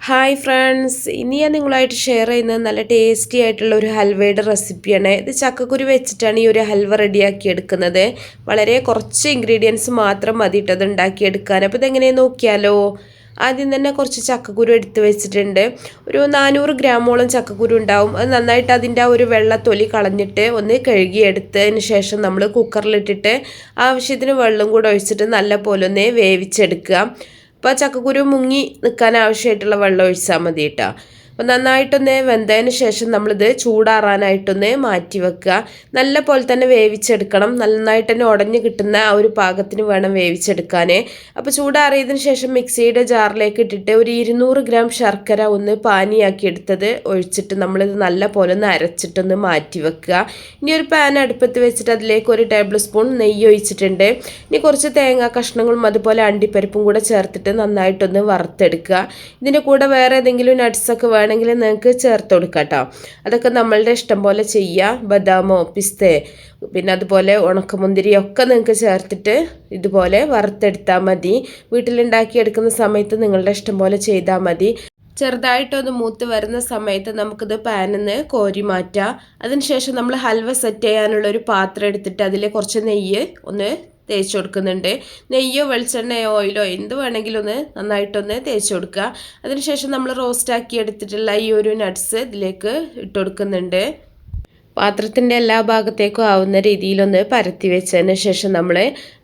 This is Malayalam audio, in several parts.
ഹായ് ഫ്രണ്ട്സ്, ഇനി ഞാൻ നിങ്ങളായിട്ട് ഷെയർ ചെയ്യുന്നത് നല്ല ടേസ്റ്റി ആയിട്ടുള്ള ഒരു ഹൽവയുടെ റെസിപ്പിയാണ്. ഇത് ചക്കക്കുരു വെച്ചിട്ടാണ് ഈ ഒരു ഹൽവ റെഡിയാക്കി എടുക്കുന്നത്. വളരെ കുറച്ച് ഇൻഗ്രീഡിയൻസ് മാത്രം മതി അത് ഉണ്ടാക്കിയെടുക്കാൻ. അപ്പോൾ ഇതെങ്ങനെയാണ് നോക്കിയാലോ. ആദ്യം തന്നെ കുറച്ച് ചക്കക്കുരു എടുത്ത് വെച്ചിട്ടുണ്ട്. ഒരു 400 ഗ്രാമോളം ചക്കക്കുരു ഉണ്ടാവും. അത് നന്നായിട്ട് അതിൻ്റെ ആ ഒരു വെള്ളത്തൊലി കളഞ്ഞിട്ട് ഒന്ന് കഴുകിയെടുത്തതിന് ശേഷം നമ്മൾ കുക്കറിലിട്ടിട്ട് ആവശ്യത്തിന് വെള്ളം കൂടെ ഒഴിച്ചിട്ട് നല്ല പോലെ ഒന്ന് വേവിച്ചെടുക്കുക. അപ്പോൾ ചക്കക്കുരു മുങ്ങി നിൽക്കാൻ ആവശ്യമായിട്ടുള്ള വെള്ളം ഒഴിച്ചാൽ മതി കേട്ടോ. അപ്പോൾ നന്നായിട്ടൊന്ന് വെന്തതിന് ശേഷം നമ്മളിത് ചൂടാറാനായിട്ടൊന്ന് മാറ്റി വെക്കുക. നല്ല പോലെ തന്നെ വേവിച്ചെടുക്കണം. നന്നായിട്ട് തന്നെ ഉടഞ്ഞ് കിട്ടുന്ന ആ ഒരു പാകത്തിന് വേണം വേവിച്ചെടുക്കാൻ. അപ്പോൾ ചൂടാറിയതിന് ശേഷം മിക്സിയുടെ ജാറിലേക്ക് ഇട്ടിട്ട് ഒരു 200 ഗ്രാം ശർക്കര ഒന്ന് പാനിയാക്കി എടുത്തത് ഒഴിച്ചിട്ട് നമ്മളിത് നല്ല പോലെ ഒന്ന് അരച്ചിട്ടൊന്ന് മാറ്റി വെക്കുക. ഇനി ഒരു പാൻ അടുപ്പത്ത് വെച്ചിട്ട് അതിലേക്ക് 1 ടേബിൾ സ്പൂൺ നെയ്യ് ഒഴിച്ചിട്ടുണ്ട്. ഇനി കുറച്ച് തേങ്ങാ കഷ്ണങ്ങളും അതുപോലെ അണ്ടിപ്പരിപ്പും കൂടെ ചേർത്തിട്ട് നന്നായിട്ടൊന്ന് വറുത്തെടുക്കുക. ഇതിൻ്റെ കൂടെ വേറെ ഏതെങ്കിലും നട്ട്സൊക്കെ വേണമെങ്കിൽ നിങ്ങൾക്ക് ചേർത്ത് കൊടുക്കാം കേട്ടോ. അതൊക്കെ നമ്മളുടെ ഇഷ്ടം പോലെ ചെയ്യുക. ബദാമോ പിസ്തേ പിന്നെ അതുപോലെ ഉണക്കമുന്തിരിയൊക്കെ നിങ്ങൾക്ക് ചേർത്തിട്ട് ഇതുപോലെ വറുത്തെടുത്താൽ മതി. വീട്ടിലുണ്ടാക്കിയെടുക്കുന്ന സമയത്ത് നിങ്ങളുടെ ഇഷ്ടം പോലെ ചെയ്താൽ മതി. ചെറുതായിട്ടൊന്ന് മൂത്ത് വരുന്ന സമയത്ത് നമുക്കിത് പാനിൽ നിന്ന് കോരി മാറ്റാം. അതിനുശേഷം നമ്മൾ ഹൽവ സെറ്റ് ചെയ്യാനുള്ള ഒരു പാത്രം എടുത്തിട്ട് അതിൽ കുറച്ച് നെയ്യ് ഒന്ന് തേച്ച് കൊടുക്കുന്നുണ്ട്. നെയ്യോ വെളിച്ചെണ്ണയോ ഓയിലോ എന്ത് വേണമെങ്കിലും ഒന്ന് നന്നായിട്ടൊന്ന് തേച്ച് കൊടുക്കുക. അതിനുശേഷം നമ്മൾ റോസ്റ്റാക്കി എടുത്തിട്ടുള്ള ഈ ഒരു നട്ട്സ് ഇതിലേക്ക് ഇട്ട് കൊടുക്കുന്നുണ്ട്. പാത്രത്തിൻ്റെ എല്ലാ ഭാഗത്തേക്കും ആവുന്ന രീതിയിലൊന്ന് പരത്തി വെച്ചതിന് ശേഷം നമ്മൾ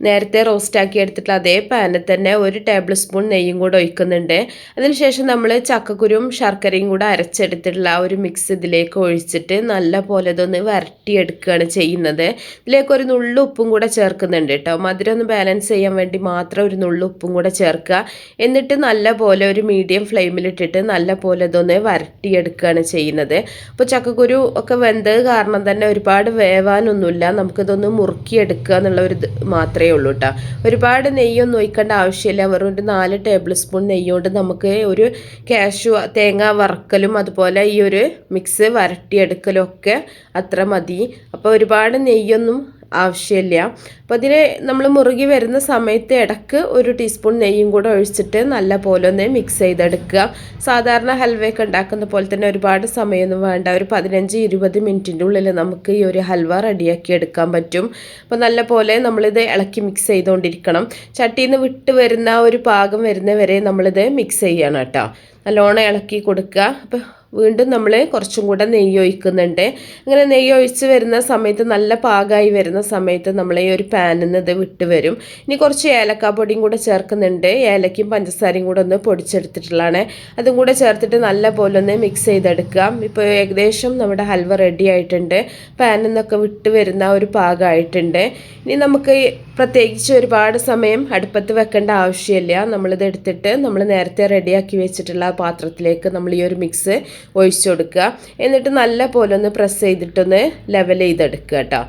നേരത്തെ റോസ്റ്റാക്കി എടുത്തിട്ടുള്ള അതേ പാനിൽ തന്നെ 1 ടേബിൾ സ്പൂൺ നെയ്യും കൂടെ ഒഴിക്കുന്നുണ്ട്. അതിനുശേഷം നമ്മൾ ചക്കക്കുരും ശർക്കരയും കൂടെ അരച്ചെടുത്തിട്ടുള്ള ആ ഒരു മിക്സ് ഇതിലേക്ക് ഒഴിച്ചിട്ട് നല്ല പോലെ ഇതൊന്ന് വരട്ടിയെടുക്കുകയാണ് ചെയ്യുന്നത്. ഇതിലേക്ക് ഒരു നുള്ളു ഉപ്പും കൂടെ ചേർക്കുന്നുണ്ട് കേട്ടോ. മധുരം ഒന്ന് ബാലൻസ് ചെയ്യാൻ വേണ്ടി മാത്രം ഒരു നുള്ളു ഉപ്പും കൂടെ ചേർക്കുക. എന്നിട്ട് നല്ല പോലെ ഒരു മീഡിയം ഫ്ലെയിമിലിട്ടിട്ട് നല്ല പോലെ ഇതൊന്ന് വരട്ടിയെടുക്കുകയാണ് ചെയ്യുന്നത്. അപ്പോൾ ചക്കക്കുരു ഒക്കെ വെന്തത് കാരണം തന്നെ ഒരുപാട് വേവാനൊന്നുമില്ല. നമുക്കിതൊന്ന് മുറുക്കിയെടുക്കുക എന്നുള്ള ഒരു മാത്രമേ ഉള്ളൂ കേട്ടോ. ഒരുപാട് നെയ്യൊന്നും ഒഴിക്കേണ്ട ആവശ്യമില്ല. വെറും ഒരു 4 ടേബിൾ സ്പൂൺ നെയ്യോണ്ട് നമുക്ക് ഒരു തേങ്ങ വറക്കലും അതുപോലെ ഈ ഒരു മിക്സ് വരട്ടിയെടുക്കലും ഒക്കെ അത്ര മതി. അപ്പോൾ ഒരുപാട് നെയ്യൊന്നും ആവശ്യമില്ല. അപ്പോൾ അതിന് നമ്മൾ മുറുകി വരുന്ന സമയത്ത് ഇടയ്ക്ക് 1 ടീസ്പൂൺ നെയ്യും കൂടെ ഒഴിച്ചിട്ട് നല്ല പോലെ ഒന്ന് മിക്സ് ചെയ്തെടുക്കുക. സാധാരണ ഹൽവയൊക്കെ ഉണ്ടാക്കുന്ന പോലെ തന്നെ ഒരുപാട് സമയമൊന്നും വേണ്ട. ഒരു 15-20 മിനിറ്റിൻ്റെ ഉള്ളിൽ നമുക്ക് ഈ ഒരു ഹൽവ റെഡിയാക്കി എടുക്കാൻ പറ്റും. അപ്പോൾ നല്ല പോലെ നമ്മളിത് ഇളക്കി മിക്സ് ചെയ്തുകൊണ്ടിരിക്കണം. ചട്ടിയിൽ നിന്ന് വിട്ട് വരുന്ന ഒരു പാകം വരുന്നവരെ നമ്മളിത് മിക്സ് ചെയ്യണം കേട്ടോ. നല്ലോണം ഇളക്കി കൊടുക്കുക. അപ്പോൾ വീണ്ടും നമ്മൾ കുറച്ചും കൂടെ നെയ്യ് ഒഴിക്കുന്നുണ്ട്. അങ്ങനെ നെയ്യ് ഒഴിച്ച് വരുന്ന സമയത്ത് നല്ല പാകമായി വരുന്ന സമയത്ത് നമ്മൾ ഈ ഒരു പാനിൽ നിന്ന് ഇത് വിട്ട് വരും. ഇനി കുറച്ച് ഏലക്കാപ്പൊടിയും കൂടെ ചേർക്കുന്നുണ്ട്. ഏലക്കയും പഞ്ചസാരയും കൂടെ ഒന്ന് പൊടിച്ചെടുത്തിട്ടുള്ളതാണ്. അതും കൂടെ ചേർത്തിട്ട് നല്ല പോലെ ഒന്ന് മിക്സ് ചെയ്തെടുക്കുക. ഇപ്പോൾ ഏകദേശം നമ്മുടെ ഹൽവ റെഡി ആയിട്ടുണ്ട്. പാനിൽ നിന്നൊക്കെ വിട്ട് വരുന്ന ഒരു പാകമായിട്ടുണ്ട്. ഇനി നമുക്ക് പ്രത്യേകിച്ച് ഒരുപാട് സമയം അടുപ്പത്ത് വെക്കേണ്ട ആവശ്യമില്ല. നമ്മളിത് എടുത്തിട്ട് നമ്മൾ നേരത്തെ റെഡിയാക്കി വെച്ചിട്ടുള്ള പാത്രത്തിലേക്ക് നമ്മൾ ഈ ഒരു മിക്സ് ഒഴിച്ചു കൊടുക്കുക. എന്നിട്ട് നല്ല പോലെ ഒന്ന് പ്രസ് ചെയ്തിട്ടൊന്ന് ലെവൽ ചെയ്തെടുക്കുക കേട്ടോ.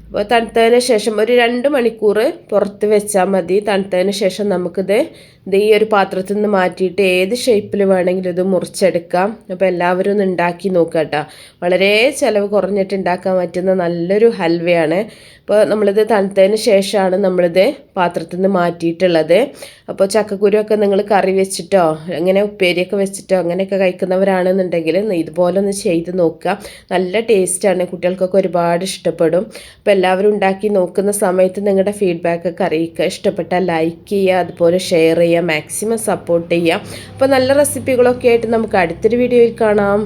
അപ്പോൾ തണുത്തതിന് ശേഷം ഒരു 2 മണിക്കൂർ പുറത്ത് വെച്ചാൽ മതി. തണുത്തതിന് ശേഷം നമുക്കിത് ഈ ഒരു പാത്രത്തിൽ നിന്ന് മാറ്റിയിട്ട് ഏത് ഷേപ്പിൽ വേണമെങ്കിലും ഇത് മുറിച്ചെടുക്കാം. അപ്പോൾ എല്ലാവരും ഒന്ന് ഉണ്ടാക്കി നോക്കുക കേട്ടോ. വളരെ ചിലവ് കുറഞ്ഞിട്ട് ഉണ്ടാക്കാൻ പറ്റുന്ന നല്ലൊരു ഹൽവയാണ്. അപ്പോൾ നമ്മളിത് തണുത്തതിന് ശേഷമാണ് നമ്മളിത് പാത്രത്തിൽ നിന്ന് മാറ്റിയിട്ടുള്ളത്. അപ്പോൾ ചക്കക്കുരുവൊക്കെ നിങ്ങൾ കറി വെച്ചിട്ടോ അങ്ങനെ ഉപ്പേരിയൊക്കെ വെച്ചിട്ടോ അങ്ങനെയൊക്കെ കഴിക്കുന്നവരാണെന്നുണ്ടെങ്കിൽ ഇതുപോലെ ഒന്ന് ചെയ്ത് നോക്കുക. നല്ല ടേസ്റ്റാണ്. കുട്ടികൾക്കൊക്കെ ഒരുപാട് ഇഷ്ടപ്പെടും. അപ്പോൾ എല്ലാവരും ഉണ്ടാക്കി നോക്കുന്ന സമയത്ത് നിങ്ങളുടെ ഫീഡ്ബാക്കൊക്കെ അറിയിക്കുക. ഇഷ്ടപ്പെട്ടാൽ ലൈക്ക് ചെയ്യുക, അതുപോലെ ഷെയർ ചെയ്യുക, മാക്സിമം സപ്പോർട്ട് ചെയ്യുക. അപ്പോൾ നല്ല റെസിപ്പികളൊക്കെ ആയിട്ട് നമുക്ക് അടുത്തൊരു വീഡിയോയിൽ കാണാം.